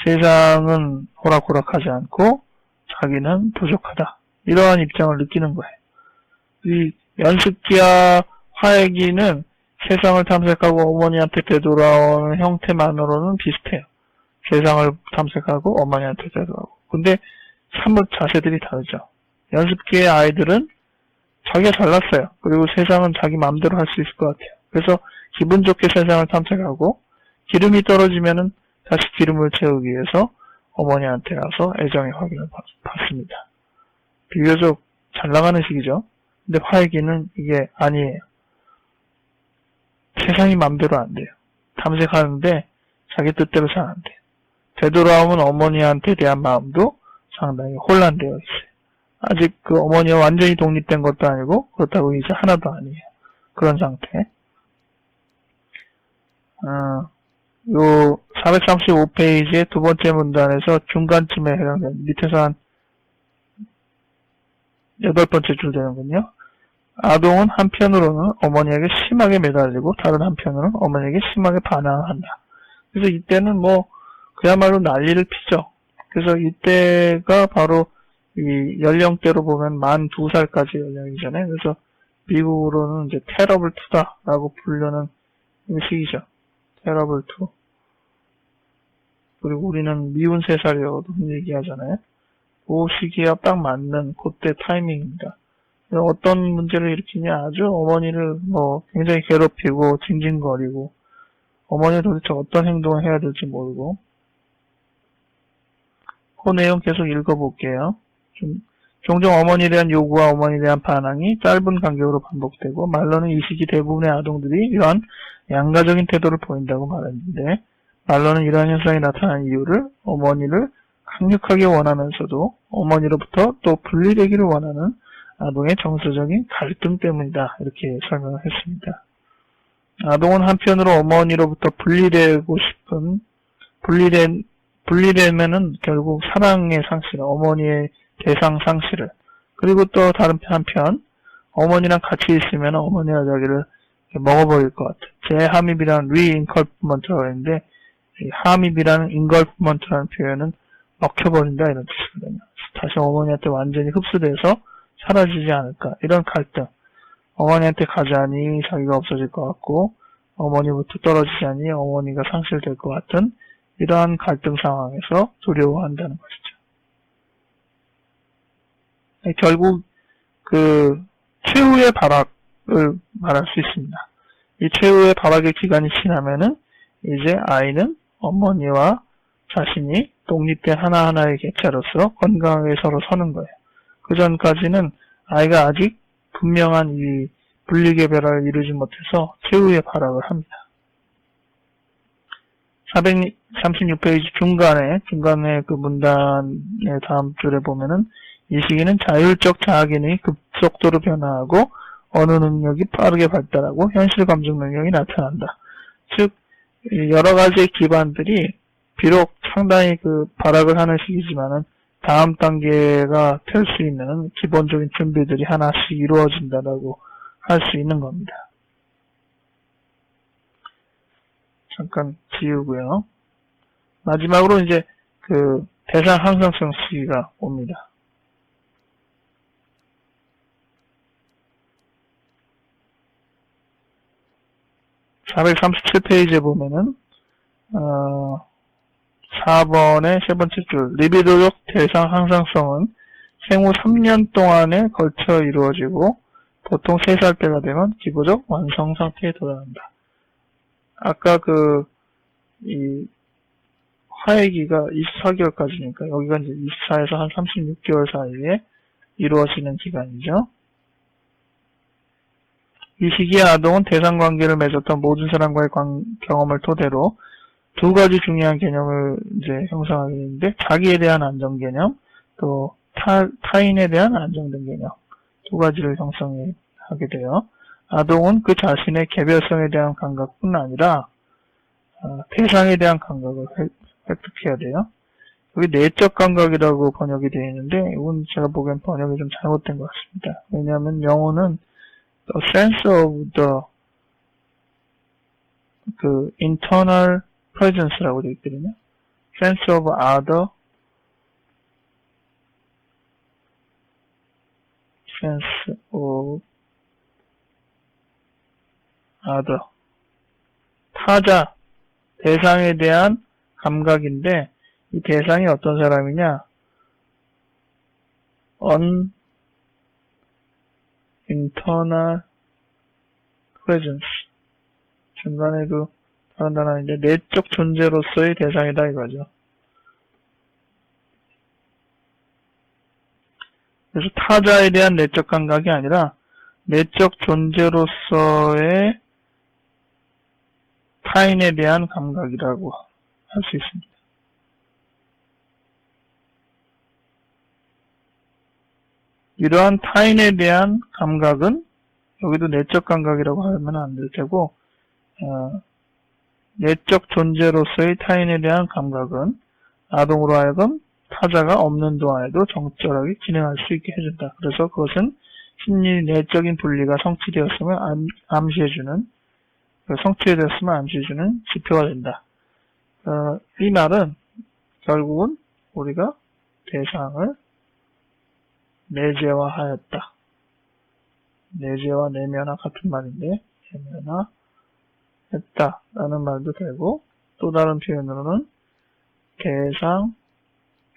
있어요. 세상은 호락호락하지 않고 자기는 부족하다. 이러한 입장을 느끼는 거예요. 이 연습기와 화해기는 세상을 탐색하고 어머니한테 되돌아오는 형태만으로는 비슷해요. 세상을 탐색하고 어머니한테 되돌아오고. 근데 사뭇 자세들이 다르죠. 연습기의 아이들은 자기가 잘났어요. 그리고 세상은 자기 마음대로 할 수 있을 것 같아요. 그래서 기분 좋게 세상을 탐색하고 기름이 떨어지면은 다시 기름을 채우기 위해서 어머니한테 가서 애정의 확인을 받습니다. 비교적 잘 나가는 시기죠. 근데 화해기는 이게 아니에요. 세상이 맘대로 안 돼요. 탐색하는데 자기 뜻대로 잘 안 돼요. 되돌아오면 어머니한테 대한 마음도 상당히 혼란되어 있어요. 아직 그 어머니와 완전히 독립된 것도 아니고 그렇다고 이제 하나도 아니에요. 그런 상태. 요 435페이지의 두 번째 문단에서 중간쯤에 해당되는 밑에서 한 8번째 줄 되는군요. 아동은 한편으로는 어머니에게 심하게 매달리고 다른 한편으로는 어머니에게 심하게 반항한다. 그래서 이때는 그야말로 난리를 피죠. 그래서 이때가 바로 이 연령대로 보면 만 2살까지 연령이잖아요. 그래서 미국으로는 이제 테러블 2다라고 부르는 시기죠. 테러블 2. 그리고 우리는 미운 3살이라고도 얘기하잖아요. 그 시기와 딱 맞는 그때 타이밍입니다. 어떤 문제를 일으키냐, 아주 어머니를 굉장히 괴롭히고 징징거리고 어머니가 도대체 어떤 행동을 해야 될지 모르고. 그 내용 계속 읽어볼게요. 종종 어머니에 대한 요구와 어머니에 대한 반항이 짧은 간격으로 반복되고, 말로는 이 시기 대부분의 아동들이 이러한 양가적인 태도를 보인다고 말했는데, 말로는 이러한 현상이 나타난 이유를 어머니를 강력하게 원하면서도 어머니로부터 또 분리되기를 원하는 아동의 정서적인 갈등 때문이다. 이렇게 설명을 했습니다. 아동은 한편으로 어머니로부터 분리되고 싶은, 분리되면은 결국 사랑의 상실, 어머니의 대상 상실을, 그리고 또 다른 한편, 어머니랑 같이 있으면 어머니가 자기를 먹어버릴 것 같아. 재함입이라는 리인컬프먼트라고 했는데, 이 함입이라는 인걸프먼트라는 표현은 먹혀버린다 이런 뜻이거든요. 다시 어머니한테 완전히 흡수돼서 사라지지 않을까, 이런 갈등. 어머니한테 가자니 자기가 없어질 것 같고, 어머니부터 떨어지자니 어머니가 상실될 것 같은 이러한 갈등 상황에서 두려워한다는 것이죠. 결국 최후의 발악을 말할 수 있습니다. 이 최후의 발악의 기간이 지나면은 이제 아이는 어머니와 자신이 독립된 하나하나의 객체로서 건강하게 서로 서는 거예요. 그 전까지는 아이가 아직 분명한 이 분리개별화를 이루지 못해서 최후의 발악을 합니다. 436페이지 중간에 그 문단의 다음 줄에 보면은 이 시기는 자율적 자아 기능이 급속도로 변화하고 언어 능력이 빠르게 발달하고 현실 감정 능력이 나타난다. 즉 여러 가지의 기반들이 비록 상당히 발악을 하는 시기지만은 다음 단계가 될 수 있는 기본적인 준비들이 하나씩 이루어진다라고 할 수 있는 겁니다. 잠깐 지우고요. 마지막으로 이제 대상 항상성 시기가 옵니다. (437페이지에) 보면은 4번의 세 번째 줄, 리비도적 대상 항상성은 생후 3년 동안에 걸쳐 이루어지고 보통 3살 때가 되면 기본적 완성 상태에 도달한다. 아까 이 화해기가 24개월까지니까 여기가 이제 24에서 한 36개월 사이에 이루어지는 기간이죠. 이 시기에 아동은 대상관계를 맺었던 모든 사람과의 경험을 토대로 두 가지 중요한 개념을 이제 형성하게 되는데, 자기에 대한 안정 개념, 또 타인에 대한 안정된 개념, 두 가지를 형성하게 돼요. 아동은 그 자신의 개별성에 대한 감각뿐 아니라 대상에 대한 감각을 획득해야 돼요. 여기 내적 감각이라고 번역이 되어 있는데, 이건 제가 보기엔 번역이 좀 잘못된 것 같습니다. 왜냐하면 영어는 the sense of the internal presence라고 되어 있거든요. sense of other, sense of other, 타자, 대상에 대한 감각인데, 이 대상이 어떤 사람이냐? internal presence. 중간에도 다른 단어인데, 내적 존재로서의 대상이다 이거죠. 그래서 타자에 대한 내적 감각이 아니라 내적 존재로서의 타인에 대한 감각이라고 할 수 있습니다. 이러한 타인에 대한 감각은 여기도 내적 감각이라고 하면 안 될 테고, 내적 존재로서의 타인에 대한 감각은 아동으로 하여금 타자가 없는 동안에도 적절하게 진행할 수 있게 해준다. 그래서 그것은 심리 내적인 분리가 성취되었으면 암시해주는 지표가 된다. 이 말은 결국은 우리가 대상을 내재화하였다. 내재화, 내면화 같은 말인데, 내면화했다 라는 말도 되고, 또 다른 표현으로는 대상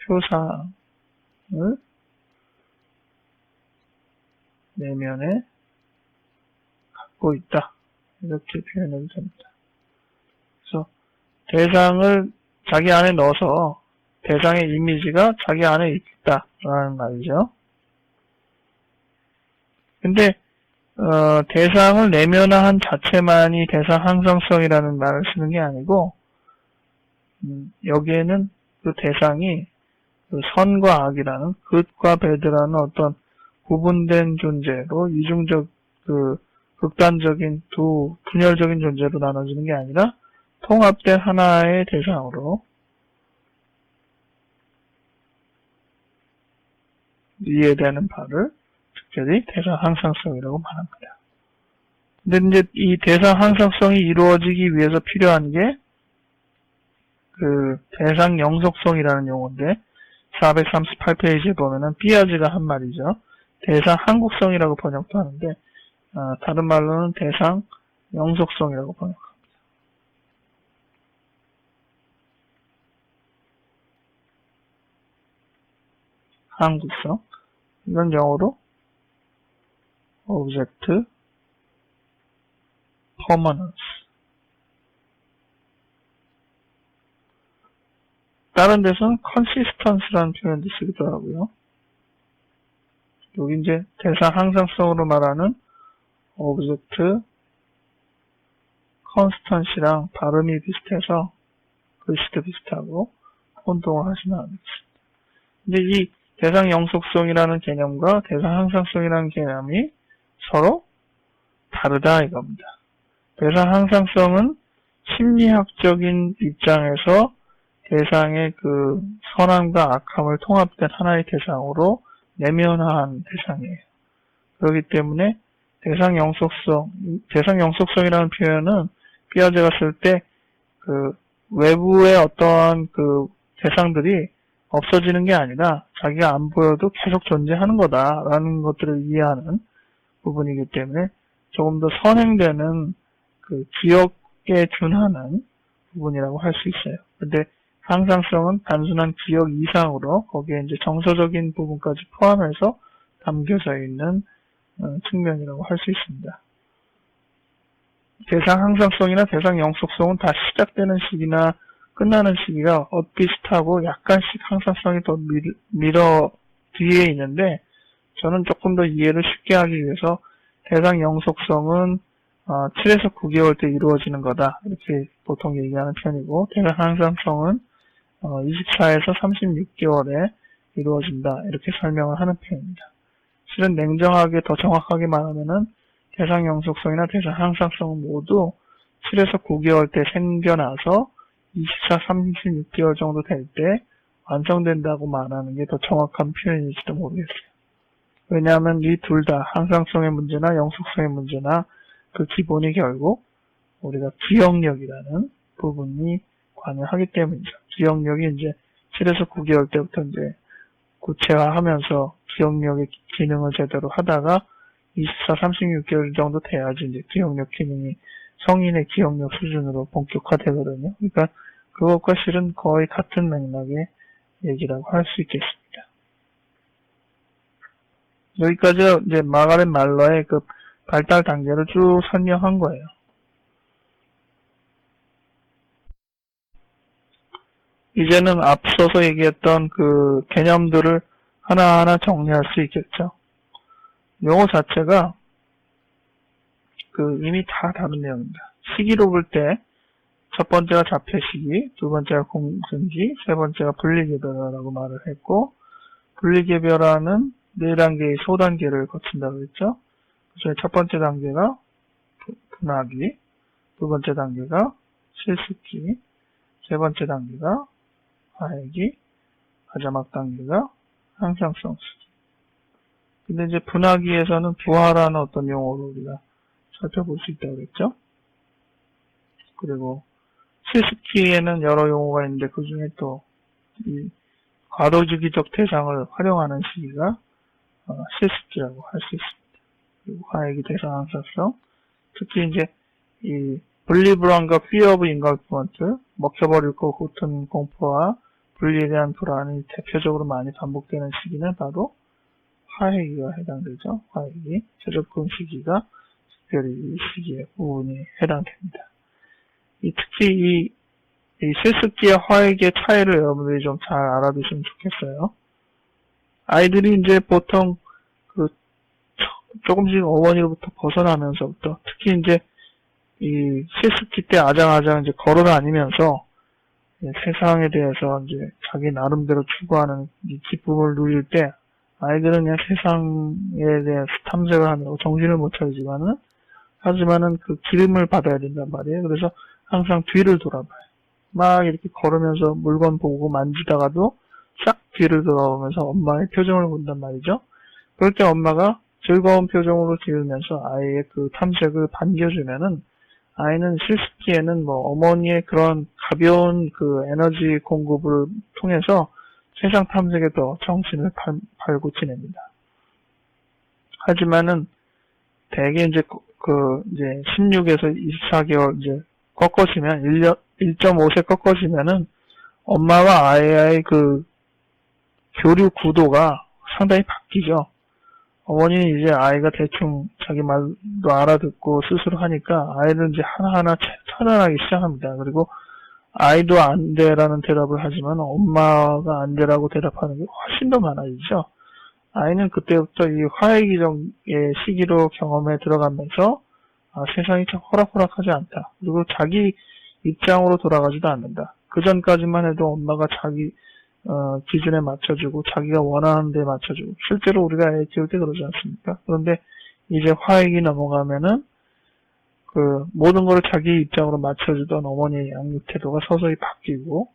표상을 내면에 갖고 있다. 이렇게 표현해도 됩니다. 그래서 대상을 자기 안에 넣어서 대상의 이미지가 자기 안에 있다라는 말이죠. 근데 대상을 내면화한 자체만이 대상 항상성이라는 말을 쓰는 게 아니고, 여기에는 그 대상이 선과 악이라는 굿과 배드라는 어떤 구분된 존재로 이중적 극단적인 두 분열적인 존재로 나눠지는 게 아니라 통합된 하나의 대상으로 이해되는 바를 특별히 대상 항상성이라고 말합니다. 근데 이제 이 대상 항상성이 이루어지기 위해서 필요한 게 대상 영속성이라는 용어인데, 438페이지에 보면은 피아제가 한 말이죠. 대상 한국성이라고 번역도 하는데, 다른 말로는 대상 영속성이라고 번역합니다. 한국성. 이건 영어로 object permanence. 다른 데서는 consistence라는 표현도 쓰기도 하고요. 여기 이제 대상 항상성으로 말하는 object constance랑 발음이 비슷해서 글씨도 비슷하고 혼동을 하시면 안 되겠습니다. 근데 이 대상 영속성이라는 개념과 대상 항상성이라는 개념이 서로 다르다 이겁니다. 대상 항상성은 심리학적인 입장에서 대상의 선함과 악함을 통합된 하나의 대상으로 내면화한 대상이에요. 그렇기 때문에 대상 영속성이라는 표현은 피아제가 쓸 때 외부의 어떠한 대상들이 없어지는 게 아니라 자기가 안 보여도 계속 존재하는 거다라는 것들을 이해하는 부분이기 때문에 조금 더 선행되는 기억에 준하는 부분이라고 할 수 있어요. 근데 항상성은 단순한 기억 이상으로 거기에 이제 정서적인 부분까지 포함해서 담겨져 있는 측면이라고 할 수 있습니다. 대상 항상성이나 대상 영속성은 다 시작되는 시기나 끝나는 시기가 엇비슷하고 약간씩 항상성이 더 뒤에 있는데, 저는 조금 더 이해를 쉽게 하기 위해서 대상 영속성은 7에서 9개월 때 이루어지는 거다, 이렇게 보통 얘기하는 편이고, 대상 항상성은 24에서 36개월에 이루어진다, 이렇게 설명을 하는 편입니다. 실은 냉정하게 더 정확하게 말하면은 대상 영속성이나 대상 항상성은 모두 7에서 9개월 때 생겨나서 24, 36개월 정도 될 때 완성된다고 말하는 게 더 정확한 표현일지도 모르겠어요. 왜냐하면 이 둘 다 항상성의 문제나 영속성의 문제나 그 기본이 결국 우리가 기억력이라는 부분이 관여하기 때문이죠. 기억력이 이제 7에서 9개월 때부터 이제 구체화하면서 기억력의 기능을 제대로 하다가 24, 36개월 정도 돼야지 이제 기억력 기능이 성인의 기억력 수준으로 본격화되거든요. 그러니까 그것과 실은 거의 같은 맥락의 얘기라고 할 수 있겠습니다. 여기까지 이제 마가렛 말러의 그 발달 단계를 쭉 설명한 거예요. 이제는 앞서서 얘기했던 그 개념들을 하나하나 정리할 수 있겠죠. 용어 자체가 이미 다 다른 내용입니다. 시기로 볼 때 첫 번째가 자폐 시기, 두 번째가 공생기, 세 번째가 분리개별화라고 말을 했고, 분리개별화는 4단계의 소단계를 거친다고 했죠. 그래서 첫 번째 단계가 분화기, 두 번째 단계가 실습기, 세 번째 단계가 화해기, 마지막 단계가 항상성 시기. 근데 이제 분화기에서는 부화라는 어떤 용어로 우리가 살펴볼 수 있다고 했죠. 그리고 실습기에는 여러 용어가 있는데 그 중에 또 이 과도주기적 대상을 활용하는 시기가 실습기라고 할 수 있습니다. 그리고 화해기 대상 항상성, 특히 이제 이 분리불안과 fear of engulfment, 먹혀버릴 것 같은 공포와 분리에 대한 불안이 대표적으로 많이 반복되는 시기는 바로 화해기가 해당되죠. 화해기, 재접근 시기가 특별히 이 시기의 부분이 해당됩니다. 특히 이 실습기와 화해기의 차이를 여러분들이 좀 잘 알아두시면 좋겠어요. 아이들이 이제 보통 조금씩 어머니로부터 벗어나면서부터, 특히 이제 이 실습기 때 아장아장 이제 걸어 다니면서 세상에 대해서 이제 자기 나름대로 추구하는 이 기쁨을 누릴 때, 아이들은 그냥 세상에 대해서 탐색을 하느라고 정신을 못 차리지만은, 하지만은 그 기름을 받아야 된단 말이에요. 그래서 항상 뒤를 돌아봐요. 막 이렇게 걸으면서 물건 보고 만지다가도 싹 뒤를 돌아보면서 엄마의 표정을 본단 말이죠. 그럴 때 엄마가 즐거운 표정으로 지으면서 아이의 그 탐색을 반겨주면은, 아이는 실습기에는 어머니의 그런 가벼운 그 에너지 공급을 통해서 세상 탐색에 더 정신을 팔고 지냅니다. 하지만은 대개 이제 이제 16에서 24개월 이제 꺾어지면 1.5세 꺾어지면은 엄마와 아이의 그 교류 구도가 상당히 바뀌죠. 어머니는 이제 아이가 대충 자기 말도 알아듣고 스스로 하니까 아이는 이제 하나하나 차단하기 시작합니다. 그리고 아이도 안 돼라는 대답을 하지만 엄마가 안 돼라고 대답하는 게 훨씬 더 많아지죠. 아이는 그때부터 이 화해기적의 시기로 경험에 들어가면서 세상이 참 호락호락하지 않다. 그리고 자기 입장으로 돌아가지도 않는다. 그 전까지만 해도 엄마가 자기 기준에 맞춰주고 자기가 원하는 데 맞춰주고, 실제로 우리가 애 키울 때 그러지 않습니까? 그런데 이제 화해기 넘어가면은 모든 걸 자기 입장으로 맞춰주던 어머니의 양육 태도가 서서히 바뀌고,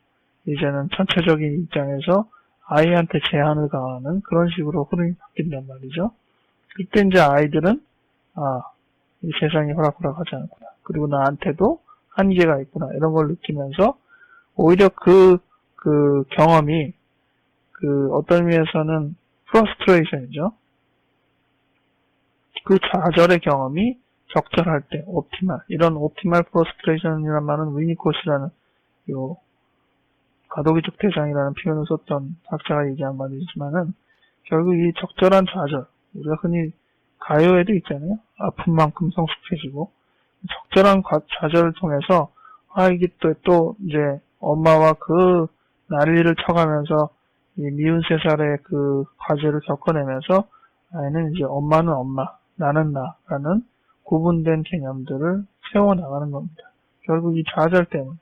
이제는 전체적인 입장에서 아이한테 제한을 가하는 그런 식으로 흐름이 바뀐단 말이죠. 그때 이제 아이들은 이 세상이 호락호락하지 않구나, 그리고 나한테도 한계가 있구나, 이런 걸 느끼면서 오히려 그 경험이 어떤 의미에서는 프러스트레이션이죠. 그 좌절의 경험이 적절할 때 이런 옵티말 프러스트레이션이라는 말은 위니콧이라는 요 과도기적 대상이라는 표현을 썼던 학자가 얘기한 말이지만은 결국 이 적절한 좌절, 우리가 흔히 가요에도 있잖아요. 아픈 만큼 성숙해지고 적절한 좌절을 통해서 이게 또 이제 엄마와 그 난리를 쳐가면서 이 미운 세 살의 그 과제를 겪어내면서 아이는 이제 엄마는 엄마, 나는 나라는 구분된 개념들을 세워나가는 겁니다. 결국 이 좌절 때문에,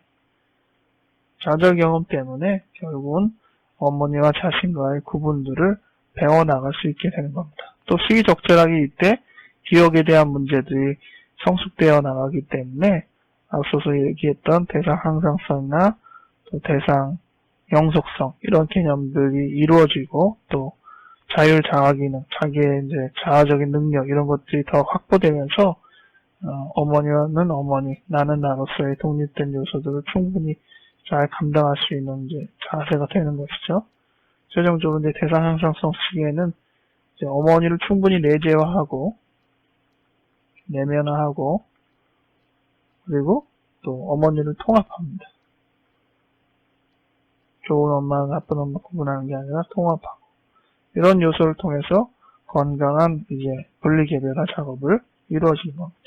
좌절 경험 때문에 결국은 어머니와 자신과의 구분들을 배워나갈 수 있게 되는 겁니다. 또 시기적절하게 이때 기억에 대한 문제들이 성숙되어 나가기 때문에 앞서서 얘기했던 대상 항상성이나 또 대상 영속성 이런 개념들이 이루어지고 또 자율 자아 기능, 자기의 이제 자아적인 능력 이런 것들이 더 확보되면서 어머니는 어머니, 나는 나로서의 독립된 요소들을 충분히 잘 감당할 수 있는 이제 자세가 되는 것이죠. 최종적으로 이제 대상 항상성 시기에는 이제 어머니를 충분히 내재화하고 내면화하고 그리고 또 어머니를 통합합니다. 좋은 엄마, 나쁜 엄마 구분하는 게 아니라 통합하고 이런 요소를 통해서 건강한 이제 분리개별화 작업을 이루어지는 겁니다.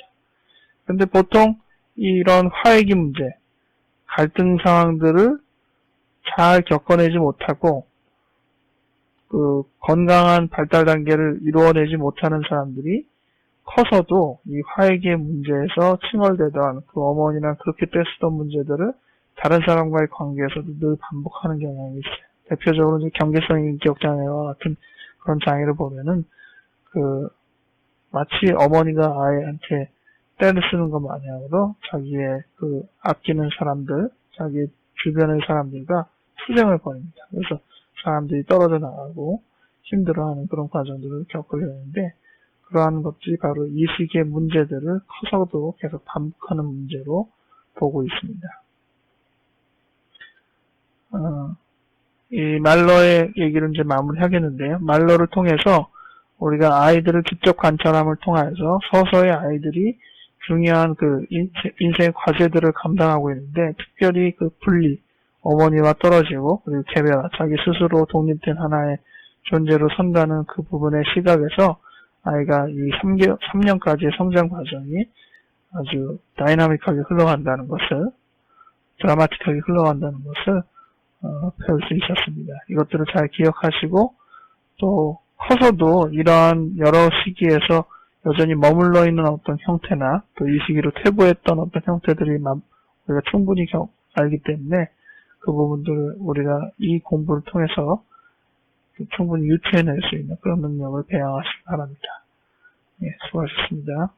근데 보통 이런 화해기 문제, 갈등 상황들을 잘 겪어내지 못하고 그 건강한 발달 단계를 이루어내지 못하는 사람들이 커서도 이 화해기의 문제에서 칭얼대던 그 어머니나 그렇게 떼쓰던 문제들을 다른 사람과의 관계에서도 늘 반복하는 경향이 있어요. 대표적으로 이제 경계성 인격 장애와 같은 그런 장애를 보면은 마치 어머니가 아이한테 때를 쓰는 것 마냥으로 자기의 그 아끼는 사람들, 자기 주변의 사람들과 투쟁을 벌입니다. 그래서 사람들이 떨어져 나가고 힘들어하는 그런 과정들을 겪게 되는데 그러한 것들이 바로 이 시기의 문제들을 커서도 계속 반복하는 문제로 보고 있습니다. 이 말러의 얘기를 이제 마무리하겠는데요. 말러를 통해서 우리가 아이들을 직접 관찰함을 통해서 서서히 아이들이 중요한 그 인생의 과제들을 감당하고 있는데 특별히 그 분리, 어머니와 떨어지고 그리고 개별화, 자기 스스로 독립된 하나의 존재로 선다는 그 부분의 시각에서 아이가 이 3년까지의 성장 과정이 아주 다이나믹하게 흘러간다는 것을, 드라마틱하게 흘러간다는 것을 배울 수 있었습니다. 이것들을 잘 기억하시고 또 커서도 이러한 여러 시기에서 여전히 머물러 있는 어떤 형태나 또 이 시기로 퇴보했던 어떤 형태들이 우리가 충분히 알기 때문에 그 부분들을 우리가 이 공부를 통해서 충분히 유추해낼 수 있는 그런 능력을 배양하시기 바랍니다. 예, 수고하셨습니다.